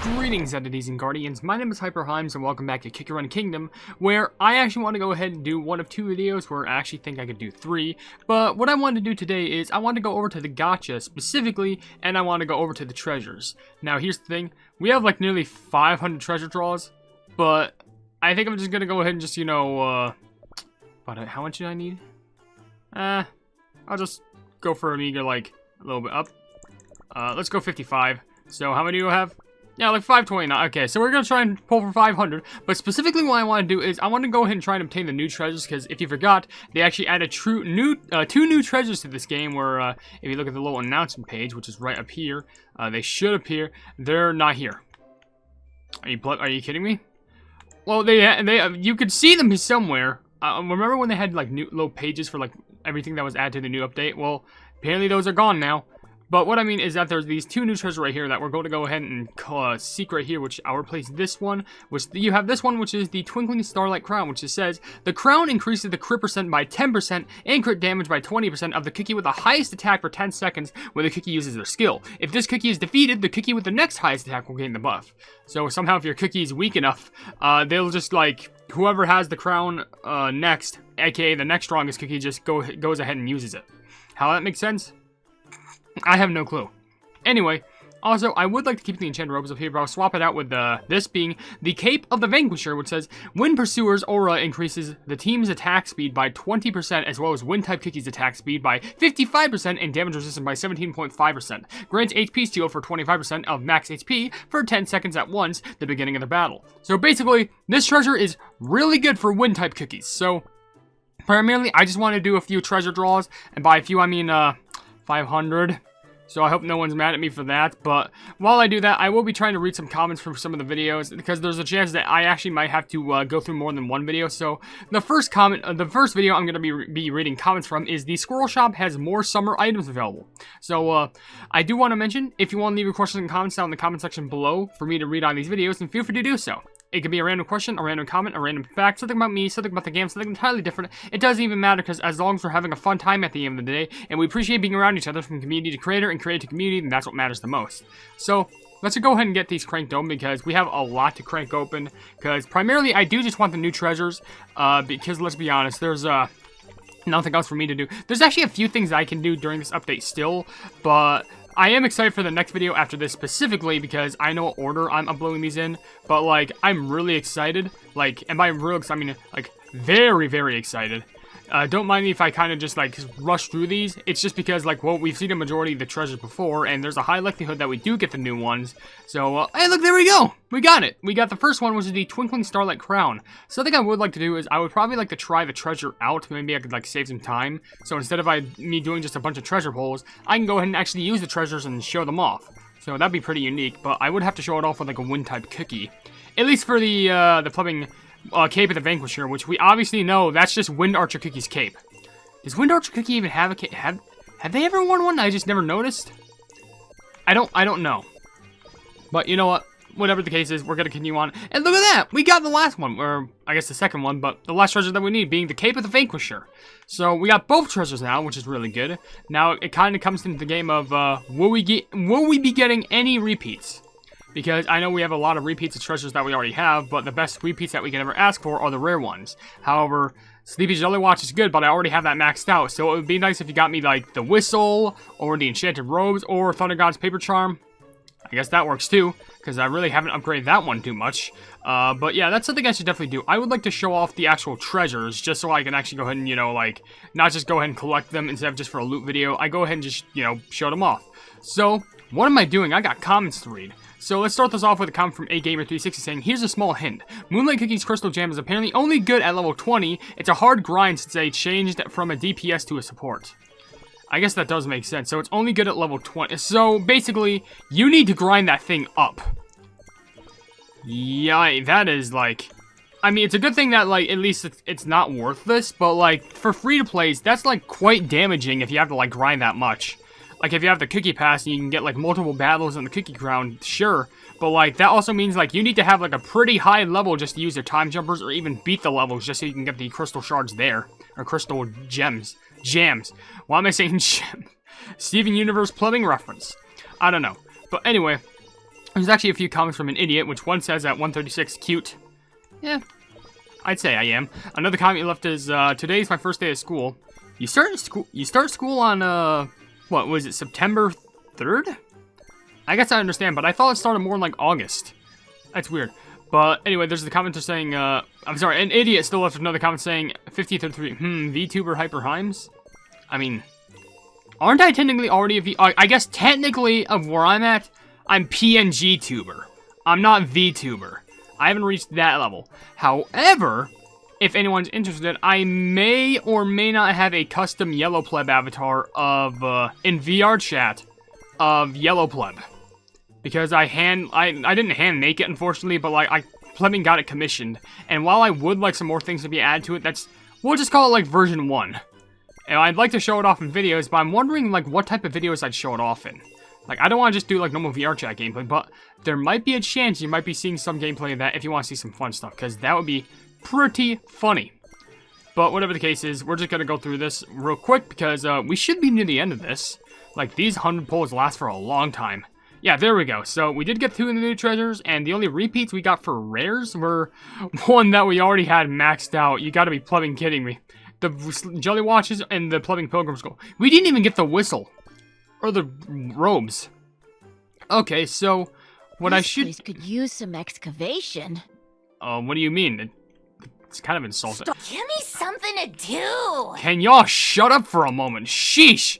Greetings, entities and guardians. My name is HyperHimes, and welcome back to Kick Your Run Kingdom, where I actually want to go ahead and do one of two videos, where I actually think I could do three. But what I want to do today is I want to go over to the Gacha specifically, and I want to go over to the treasures. Now, here's the thing: we have like nearly 500 treasure draws, but I think I'm just gonna go ahead and just about how much do I need? I'll just go for a meager like a little bit up. Let's go 55. So how many do I have? Yeah, like 529. Okay, so we're going to try and pull for 500. But specifically what I want to do is I want to go ahead and try and obtain the new treasures. Because if you forgot, they actually added two new treasures to this game. Where if you look at the little announcement page, which is right up here, they should appear. They're not here. Are you kidding me? Well, you could see them somewhere. Remember when they had like new little pages for like everything that was added to the new update? Well, apparently those are gone now. But what I mean is that there's these two new treasures right here that we're going to go ahead and seek right here, which I'll replace this one. Which you have this one, which is the Twinkling Starlight Crown, which just says, the crown increases the crit percent by 10% and crit damage by 20% of the cookie with the highest attack for 10 seconds when the cookie uses their skill. If this cookie is defeated, the cookie with the next highest attack will gain the buff. So somehow if your cookie is weak enough, they'll just like, whoever has the crown next, aka the next strongest cookie, just goes ahead and uses it. How that makes sense? I have no clue. Anyway, also, I would like to keep the enchanted robes up here, but I'll swap it out with this being the Cape of the Vanquisher, which says, when Pursuer's aura increases the team's attack speed by 20%, as well as Wind-type Cookie's attack speed by 55% and damage resistance by 17.5%. Grants HP steal for 25% of max HP for 10 seconds at once, the beginning of the battle. So basically, this treasure is really good for Wind-type cookies. So, primarily, I just want to do a few treasure draws, and by a few, I mean, 500. So I hope no one's mad at me for that. But while I do that, I will be trying to read some comments from some of the videos, because there's a chance that I actually might have to go through more than one video. So the first video I'm going to be reading comments from is, the Squirrel Shop has more summer items available. So I do want to mention, if you want to leave your questions and comments down in the comment section below for me to read on these videos, then feel free to do so. It could be a random question, a random comment, a random fact, something about me, something about the game, something entirely different. It doesn't even matter, because as long as we're having a fun time at the end of the day, and we appreciate being around each other from community to creator and creator to community, then that's what matters the most. So, let's go ahead and get these cranked open, because we have a lot to crank open. Because primarily, I do just want the new treasures, because let's be honest, there's nothing else for me to do. There's actually a few things I can do during this update still, but I am excited for the next video after this specifically, because I know what order I'm uploading these in, but like, I'm really excited, like, and by real excited, I mean, like, very, very excited. Don't mind me if I kind of just, like, rush through these. It's just because, like, well, we've seen a majority of the treasures before, and there's a high likelihood that we do get the new ones. So, hey, look, there we go! We got it! We got the first one, which is the Twinkling Starlight Crown. Something I would like to do is, I would probably like to try the treasure out. Maybe I could, like, save some time. So instead of me doing just a bunch of treasure pulls, I can go ahead and actually use the treasures and show them off. So that'd be pretty unique, but I would have to show it off with, like, a Wind-type cookie. At least for the flipping Cape of the Vanquisher, which we obviously know that's just Wind Archer Cookie's cape. Does Wind Archer Cookie even have a cape? Have they ever worn one? I just never noticed. I don't know. But you know what? Whatever the case is, we're gonna continue on. And look at that! We got the last one, or I guess the second one, but the last treasure that we need being the Cape of the Vanquisher. So we got both treasures now, which is really good. Now it kind of comes into the game of will we be getting any repeats? Because I know we have a lot of repeats of treasures that we already have, but the best repeats that we can ever ask for are the rare ones. However, Sleepy Jelly Watch is good, but I already have that maxed out, so it would be nice if you got me, like, the Whistle, or the Enchanted Robes, or Thunder God's Paper Charm. I guess that works too, because I really haven't upgraded that one too much. But yeah, that's something I should definitely do. I would like to show off the actual treasures, just so I can actually go ahead and, you know, like, not just go ahead and collect them instead of just for a loot video. I go ahead and just, you know, show them off. So, what am I doing? I got comments to read. So let's start this off with a comment from AGamer360 saying, here's a small hint. Moonlight Cookie's Crystal Gem is apparently only good at level 20. It's a hard grind since they changed from a DPS to a support. I guess that does make sense. So it's only good at level 20. So basically, you need to grind that thing up. Yeah, that is like... I mean, it's a good thing that, like, at least it's not worthless. But, like, for free-to-plays, that's, like, quite damaging if you have to, like, grind that much. Like, if you have the cookie pass and you can get, like, multiple battles on the cookie ground, sure. But, like, that also means, like, you need to have, like, a pretty high level just to use your time jumpers or even beat the levels just so you can get the crystal shards there. Or crystal gems. Jams. Why am I saying gem? Steven Universe plumbing reference. I don't know. But anyway, There's actually a few comments from an idiot, which one says at 136, cute. Yeah, I'd say I am. Another comment you left is, today's my first day of school. You start school on, what was it, September 3rd? I guess I understand, but I thought it started more in, like, August. That's weird. But, anyway, there's the commenter saying, I'm sorry, an idiot still left another comment saying, 5033, VTuber HyperHimes? I mean, aren't I technically already a I guess technically, of where I'm at, I'm PNG-tuber. I'm not VTuber. I haven't reached that level. However, if anyone's interested, I may or may not have a custom Yellow Pleb avatar of, in VR chat, of Yellow Pleb. Because I didn't hand make it, unfortunately, but, like, I plebbing got it commissioned. And while I would like some more things to be added to it, we'll just call it, like, version 1. And I'd like to show it off in videos, but I'm wondering, like, what type of videos I'd show it off in. Like, I don't want to just do, like, normal VR chat gameplay, but there might be a chance you might be seeing some gameplay of that if you want to see some fun stuff, because that would be pretty funny. But whatever the case is, we're just going to go through this real quick, because we should be near the end of this. Like, these 100 pulls last for a long time. Yeah, there we go. So, we did get 2 of the new treasures, and the only repeats we got for rares were one that we already had maxed out. You gotta be plumbing kidding me. The Jelly Watches and the Plumbing Pilgrim Skull. We didn't even get the whistle. Or the robes. Okay, so, what I should... This place could use some excavation. What do you mean? It's kind of insulting. Stop. Give me something to do! Can y'all shut up for a moment? Sheesh!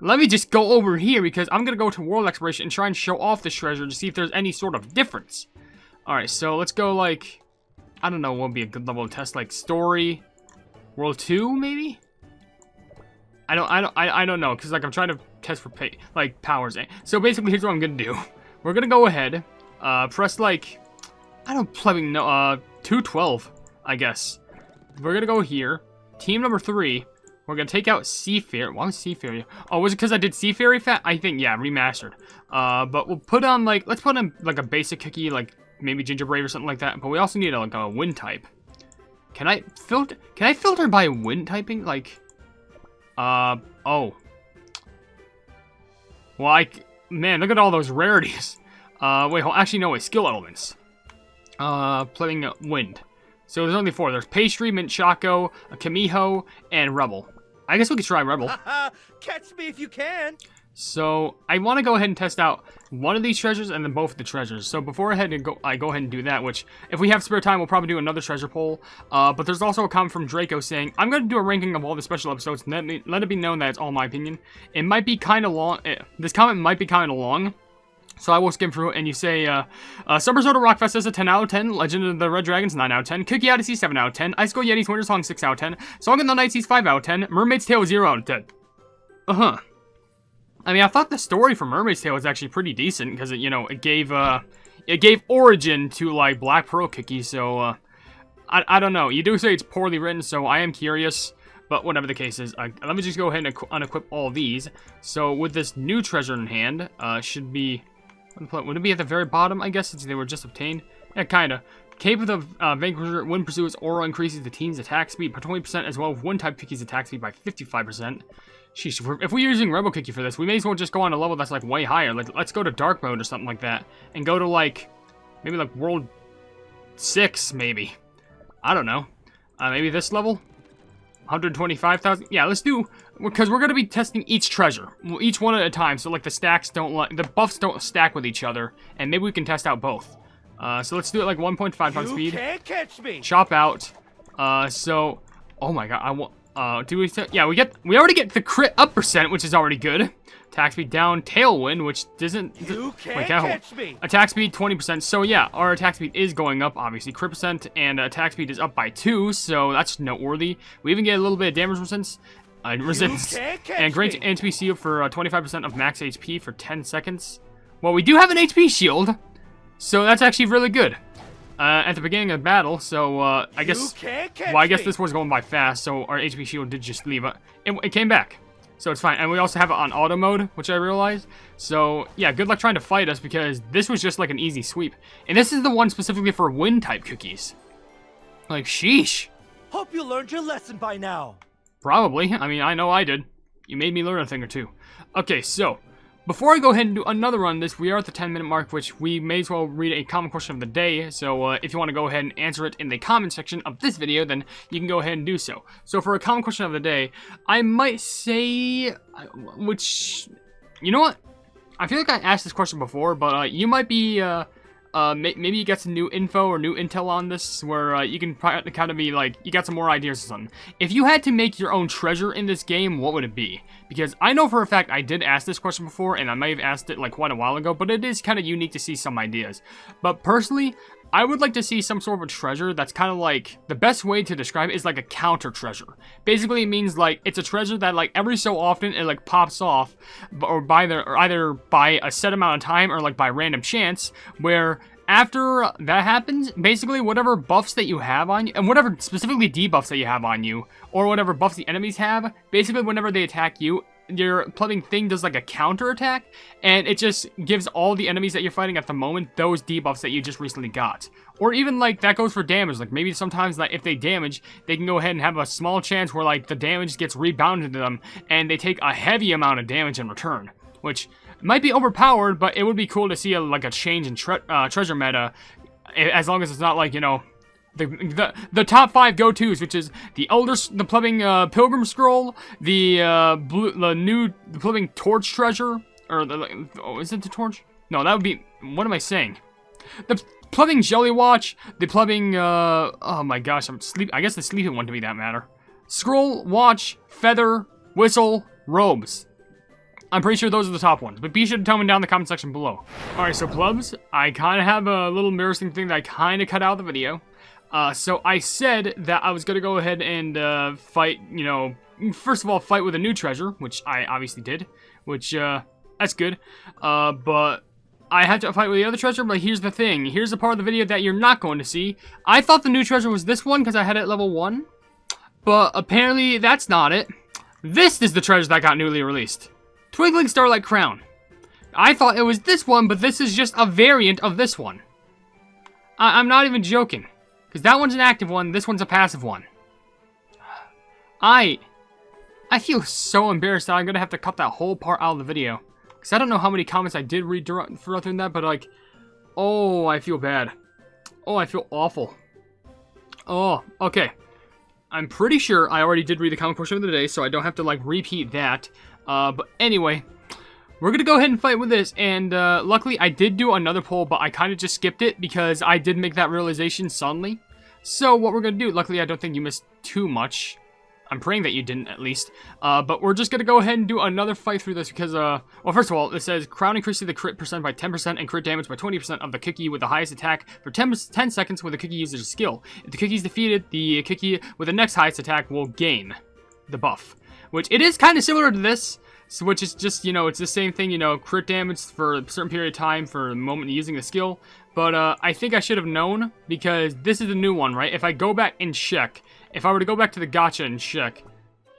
Let me just go over here, because I'm going to go to World Exploration and try and show off this treasure to see if there's any sort of difference. Alright, so let's go, like... I don't know what would be a good level of test, like Story... World 2, maybe? I don't know, because, like, I'm trying to test for, powers. So, basically, here's what I'm going to do. We're going to go ahead, press, like... I don't plumbing know, 212, I guess. We're going to go here. Team number 3... We're gonna take out Seafarer. Why was Seafarer? Oh, was it because I did Seafarer fat? I think, yeah, remastered. But we'll put on, like, let's put on, like, a basic cookie, like, maybe Gingerbread or something like that. But we also need, like, a wind type. Can I filter by wind typing? Like, oh. Well, man, look at all those rarities. Wait, actually, no, wait, skill elements. Playing wind. So there's only 4. There's Pastry, Mint Choco, Kamiho, and Rebel. I guess we could try Rebel. Catch me if you can. So I want to go ahead and test out one of these treasures and then both of the treasures. So before I go ahead and do that, which if we have spare time, we'll probably do another treasure poll. But there's also a comment from Draco saying, I'm going to do a ranking of all the special episodes and let it be known that it's all my opinion. It might be kind of long. This comment might be kind of long. So I will skim through it, and you say, Summer Soda Rockfest is a 10 out of 10, Legend of the Red Dragons 9 out of 10, Cookie Odyssey 7 out of 10, Ice Cold Yeti's Winter Song 6 out of 10, Song of the Night Seas 5 out of 10, Mermaid's Tale 0 out of 10. I mean, I thought the story for Mermaid's Tale was actually pretty decent, because it gave origin to, like, Black Pearl Cookie, so, I don't know. You do say it's poorly written, so I am curious. But whatever the case is, let me just go ahead and unequip all these. So with this new treasure in hand, should be... Would it be at the very bottom, I guess, since they were just obtained? Yeah, kinda. Cape of the Vanquisher, Wind Pursuit's aura increases the team's attack speed by 20%, as well as Wind-type Cookie's attack speed by 55%. Sheesh, if we're using Rebel Cookie for this, we may as well just go on a level that's, like, way higher. Like, let's go to Dark Mode or something like that. And go to, like, maybe, like, World 6, maybe. I don't know. Maybe this level? 125,000? Yeah, let's do... Because we're going to be testing each treasure. Each one at a time, so, like, the buffs don't stack with each other. And maybe we can test out both. So let's do it, like, 1.5 times speed. You can't catch me. Chop out. So... Oh my god, I want... yeah, we already get the crit up percent, which is already good. Attack speed down, tailwind, which doesn't... You can't catch me. Attack speed 20%. So yeah, our attack speed is going up, obviously. Crit percent and attack speed is up by 2, so that's noteworthy. We even get a little bit of damage resistance. And grant HP shield for 25% of max HP for 10 seconds. Well, we do have an HP shield, so that's actually really good. At the beginning of the battle, so I guess... Well, I guess this was going by fast, so our HP shield did just leave. It came back. So it's fine. And we also have it on auto mode, which I realized. So, yeah, good luck trying to fight us, because this was just like an easy sweep. And this is the one specifically for wind-type cookies. Like, sheesh. Hope you learned your lesson by now. Probably. I mean, I know I did. You made me learn a thing or two. Okay, so, before I go ahead and do another run on this, we are at the 10-minute mark, which we may as well read a comment question of the day. So if you want to go ahead and answer it in the comment section of this video, then you can go ahead and do so. So for a comment question of the day, I might say, which, you know what? I feel like I asked this question before, but you might be, maybe you get some new info or new intel on this, where you can kind of be like, you got some more ideas or something. If you had to make your own treasure in this game, what would it be? Because I know for a fact I did ask this question before, and I may have asked it like quite a while ago, but it is kind of unique to see some ideas. But personally, I would like to see some sort of a treasure that's kind of like, the best way to describe it is like a counter treasure. Basically, it means like, it's a treasure that like every so often it like pops off, or either by a set amount of time or like by random chance, where after that happens, basically whatever buffs that you have on you, and whatever specifically debuffs that you have on you, or whatever buffs the enemies have, basically whenever they attack you, your plumbing thing does like a counter attack, and it just gives all the enemies that you're fighting at the moment those debuffs that you just recently got. Or even like that goes for damage, like maybe sometimes like if they damage, they can go ahead and have a small chance where like the damage gets rebounded to them and they take a heavy amount of damage in return, which might be overpowered, but it would be cool to see like a change in treasure meta, as long as it's not like, you know, the top 5 go-tos, which is the plumbing pilgrim scroll, the plumbing torch treasure, or is it the torch? No, that would be, what am I saying? The plumbing jelly watch, the plumbing oh my gosh, I guess the sleeping one to be that matter. Scroll, watch, feather, whistle, robes. I'm pretty sure those are the top ones, but be sure to tell me down in the comment section below. Alright, so plebs, I kind of have a little embarrassing thing that I kind of cut out of the video. So I said that I was going to go ahead and fight, you know, first of all, fight with a new treasure, which I obviously did, which, that's good. But I had to fight with the other treasure, but here's the thing. Here's the part of the video that you're not going to see. I thought the new treasure was this one because I had it at level 1, but apparently that's not it. This is the treasure that got newly released. Twinkling Starlight Crown. I thought it was this one, but this is just a variant of this one. I'm not even joking. Because that one's an active one, this one's a passive one. I feel so embarrassed that I'm going to have to cut that whole part out of the video. Because I don't know how many comments I did read throughout that, but like, oh, I feel bad. Oh, I feel awful. Oh, okay. I'm pretty sure I already did read the comment portion of the day, so I don't have to like repeat that. But anyway, we're going to go ahead and fight with this, and luckily I did do another poll, but I kind of just skipped it because I did make that realization suddenly. So what we're going to do, luckily I don't think you missed too much. I'm praying that you didn't, at least. But we're just going to go ahead and do another fight through this because, well, first of all, it says Crown increases the crit percent by 10% and crit damage by 20% of the Kiki with the highest attack for 10 seconds when the Kiki uses a skill. If the Kiki is defeated, the Kiki with the next highest attack will gain the buff. Which, it is kind of similar to this, so which is just, you know, it's the same thing, you know, crit damage for a certain period of time for the moment using the skill. But I think I should have known, because this is the new one, right? If I go back and check, if I were to go back to the Gacha and check,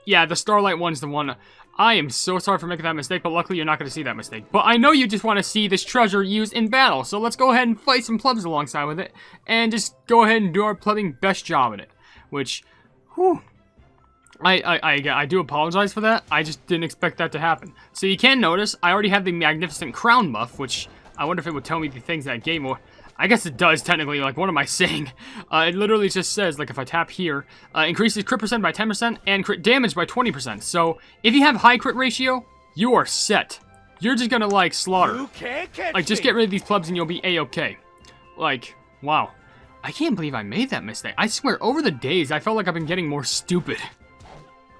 yeah, the Starlight one's the one. I am so sorry for making that mistake, but luckily you're not going to see that mistake. But I know you just want to see this treasure used in battle, so let's go ahead and fight some plebs alongside with it, and just go ahead and do our plebbing best job at it. Which, whew, I do apologize for that. I just didn't expect that to happen. So you can notice, I already have the Magnificent Crown buff, which I wonder if it would tell me the things that it gave me. I guess it does, technically. Like, what am I saying? It literally just says, like, if I tap here, increases crit percent by 10% and crit damage by 20%. So, if you have high crit ratio, you are set. You're just gonna, like, slaughter. You can't catch like, just get rid of these plebs and you'll be A-okay. Like, wow. I can't believe I made that mistake. I swear, over the days, I felt like I've been getting more stupid.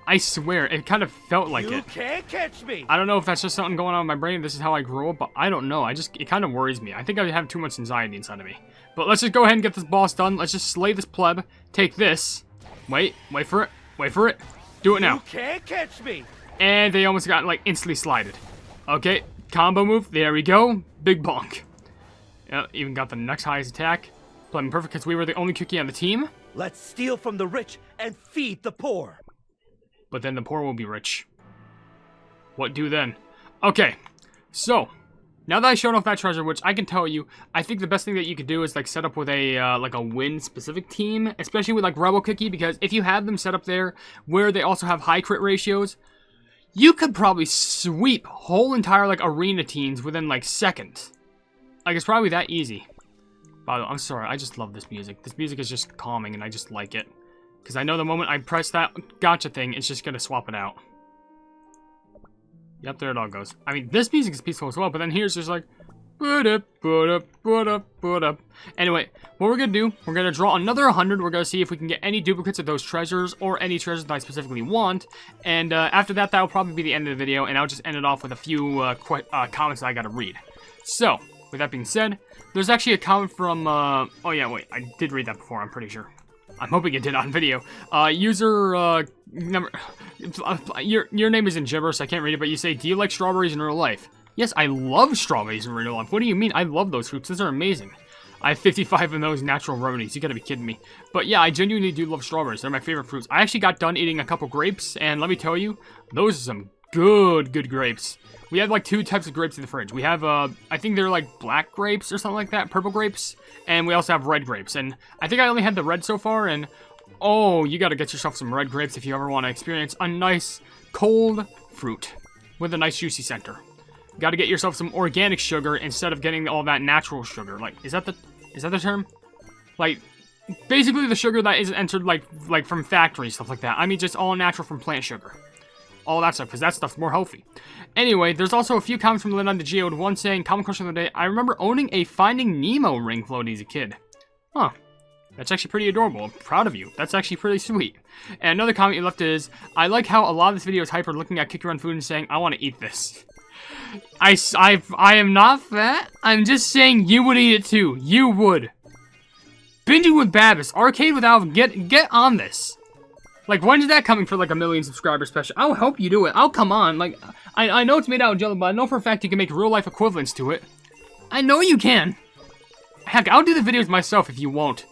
I swear, it kind of felt like it. You can't catch me. I don't know if that's just something going on in my brain. This is how I grow up, but I don't know. It kind of worries me. I think I have too much anxiety inside of me. But let's just go ahead and get this boss done. Let's just slay this pleb. Take this. Wait for it. Wait for it. Do it now. You can't catch me. And they almost got, like, instantly slided. Okay, combo move. There we go. Big bonk. Yeah, even got the next highest attack. Playing perfect because we were the only cookie on the team. Let's steal from the rich and feed the poor. But then the poor will be rich. What do then? Okay, so now that I showed off that treasure, which I can tell you, I think the best thing that you could do is like set up with a like a win specific team, especially with like Rebel Cookie, because if you have them set up there where they also have high crit ratios, you could probably sweep whole entire, like, arena teams within, like, seconds. Like, it's probably that easy. By the way, I'm sorry, I just love this music. This music is just calming, and I just like it. Because I know the moment I press that gacha thing, it's just gonna swap it out. Yep, there it all goes. I mean, this music is peaceful as well, but then here's just like... Anyway, what we're gonna do, we're gonna draw another 100. We're gonna see if we can get any duplicates of those treasures, or any treasures that I specifically want. And after that, that'll probably be the end of the video, and I'll just end it off with a few comments that I gotta read. So, with that being said, there's actually a comment from, oh yeah, wait, I did read that before, I'm pretty sure. I'm hoping it did on video. User, number, your name is in gibberish, so I can't read it, but you say, do you like strawberries in real life? Yes, I love strawberries in real life. What do you mean? I love those fruits. Those are amazing. I have 55 of those natural remedies. You gotta be kidding me. But yeah, I genuinely do love strawberries. They're my favorite fruits. I actually got done eating a couple grapes, and let me tell you, those are some good grapes. We have like 2 types of grapes in the fridge. We have, I think they're like black grapes or something like that, purple grapes, and we also have red grapes. And I think I only had the red so far, and oh, you gotta get yourself some red grapes if you ever want to experience a nice cold fruit with a nice juicy center. You gotta get yourself some organic sugar instead of getting all that natural sugar. Like, is that the term? Like, basically the sugar that isn't entered like from factories, stuff like that. I mean, just all natural from plant sugar. All that stuff, because that stuff's more healthy. Anyway, there's also a few comments from Lynn on the Geode. One saying, common question of the day, I remember owning a Finding Nemo ring floaty as a kid. Huh. That's actually pretty adorable. I'm proud of you. That's actually pretty sweet. And another comment you left is, I like how a lot of this video is Hyper looking at Kick Your Run food and saying, I want to eat this. I am not fat. I'm just saying you would eat it too. You would. Binging with Babis. Arcade with Alvin. Get on this. Like, when is that coming for, like, a 1 million subscriber special? I'll help you do it. I'll come on. Like, I know it's made out of jello, but I know for a fact you can make real-life equivalents to it. I know you can. Heck, I'll do the videos myself if you won't.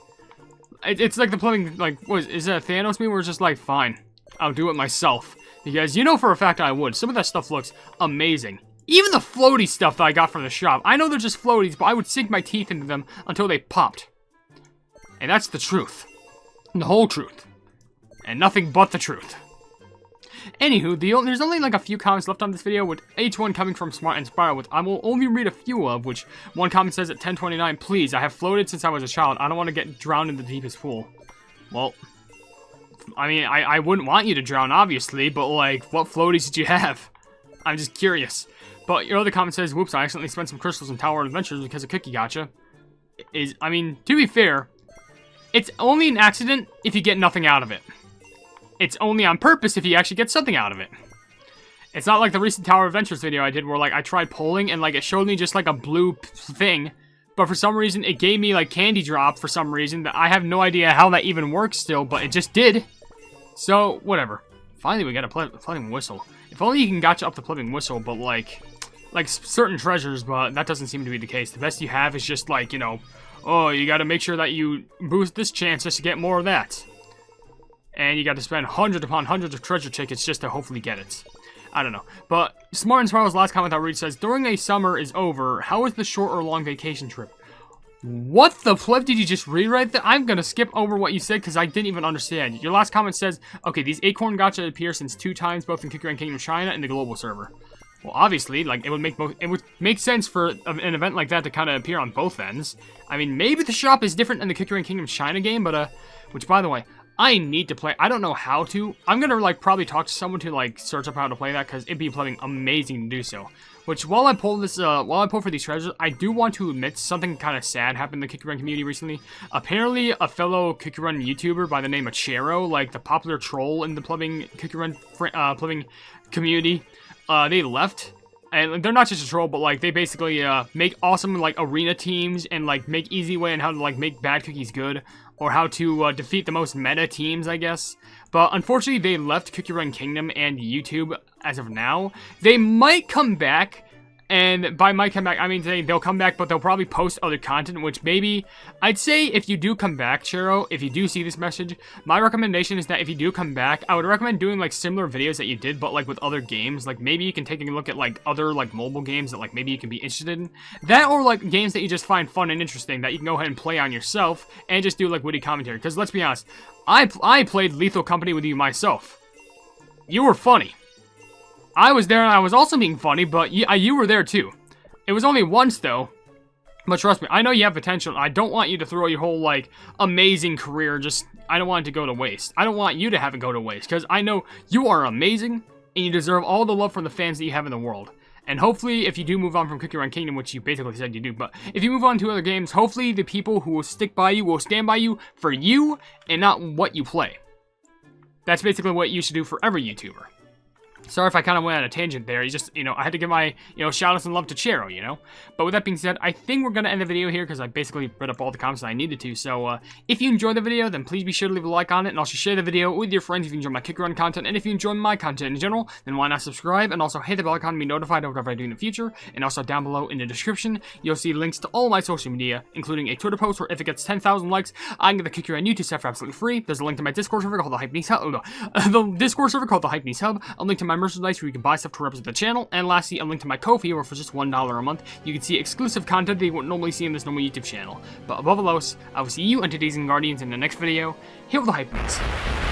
It's like the plumbing, like, what is that a Thanos meme where it's just like, fine, I'll do it myself. Because you know for a fact I would. Some of that stuff looks amazing. Even the floaty stuff that I got from the shop. I know they're just floaties, but I would sink my teeth into them until they popped. And that's the truth. The whole truth. And nothing but the truth. Anywho, there's only like a few comments left on this video, with each one coming from Smart and Spiral, which I will only read a few of, which one comment says at 10:29, please, I have floated since I was a child. I don't want to get drowned in the deepest pool. Well, I mean, I wouldn't want you to drown, obviously, but like, what floaties did you have? I'm just curious. But your other comment says, whoops, I accidentally spent some crystals in Tower Adventures because of Cookie Gacha. I mean, to be fair, it's only an accident if you get nothing out of it. It's only on purpose if you actually get something out of it. It's not like the recent Tower Adventures video I did where, like, I tried polling and, like, it showed me just, like, a blue thing. But for some reason, it gave me, like, candy drop for some reason. That I have no idea how that even works still, but it just did. So, whatever. Finally, we got a flooding whistle. If only you can gacha up the flooding whistle, but, like certain treasures, but that doesn't seem to be the case. The best you have is just, like, you know, oh, you gotta make sure that you boost this chance just to get more of that. And you got to spend hundreds upon hundreds of treasure tickets just to hopefully get it. I don't know. But Smart and Spiral's last comment I'll read says, during a summer is over, how was the short or long vacation trip? What the flip did you just read right there? I'm going to skip over what you said because I didn't even understand. Your last comment says, okay, these Acorn Gacha appear since 2 times, both in Kick Your Run Kingdom China and the global server. Well, obviously, like, it would make sense for an event like that to kind of appear on both ends. I mean, maybe the shop is different in the Kick Your Run Kingdom China game, but, which, by the way, I need to play. I don't know how to. I'm gonna, like, probably talk to someone to, like, search up how to play that, because it'd be playing amazing to do so. Which, while I pull for these treasures, I do want to admit something kind of sad happened in the Kick Your Run community recently. Apparently, a fellow Kick Your Run YouTuber by the name of Chero, like the popular troll in the Kick Your Run plumbing community, they left. And they're not just a troll, but, like, they basically, make awesome, like, arena teams and, like, make easy way on how to, like, make bad cookies good. Or how to, defeat the most meta teams, I guess. But, unfortunately, they left Kick Your Run Kingdom and YouTube as of now. They might come back. And by might come back, I mean they'll come back, but they'll probably post other content, which maybe, I'd say if you do come back, Chero, if you do see this message, my recommendation is that if you do come back, I would recommend doing, like, similar videos that you did, but, like, with other games. Like, maybe you can take a look at, like, other, like, mobile games that, like, maybe you can be interested in. That, or, like, games that you just find fun and interesting that you can go ahead and play on yourself, and just do, like, witty commentary. Because, let's be honest, I played Lethal Company with you myself. You were funny. I was there and I was also being funny, but you were there too. It was only once though. But trust me, I know you have potential. I don't want you to throw your whole, like, amazing career I don't want it to go to waste. I don't want you to have it go to waste, because I know you are amazing, and you deserve all the love from the fans that you have in the world. And hopefully, if you do move on from Cookie Run Kingdom, which you basically said you do, but if you move on to other games, hopefully the people who will stick by you will stand by you for you, and not what you play. That's basically what you should do for every YouTuber. Sorry if I kind of went on a tangent there. You just, I had to give my, shout-outs and love to Chero, But with that being said, I think we're going to end the video here because I basically read up all the comments that I needed to. So, if you enjoyed the video, then please be sure to leave a like on it and also share the video with your friends if you enjoy my Kick Run content. And if you enjoy my content in general, then why not subscribe and also hit the bell icon to be notified of whatever I do in the future. And also down below in the description, you'll see links to all my social media, including a Twitter post where if it gets 10,000 likes, I can get the Kick Run YouTube stuff for absolutely free. There's a link to my Discord server called the Hypenese Hub. The Discord server called the Hypenese Hub. A link to my merchandise where you can buy stuff to represent the channel, and lastly, a link to my Ko-fi where for just $1 a month, you can see exclusive content that you wouldn't normally see in this normal YouTube channel. But above all else, I will see you and today's Guardians in the next video, here with the Hypenese.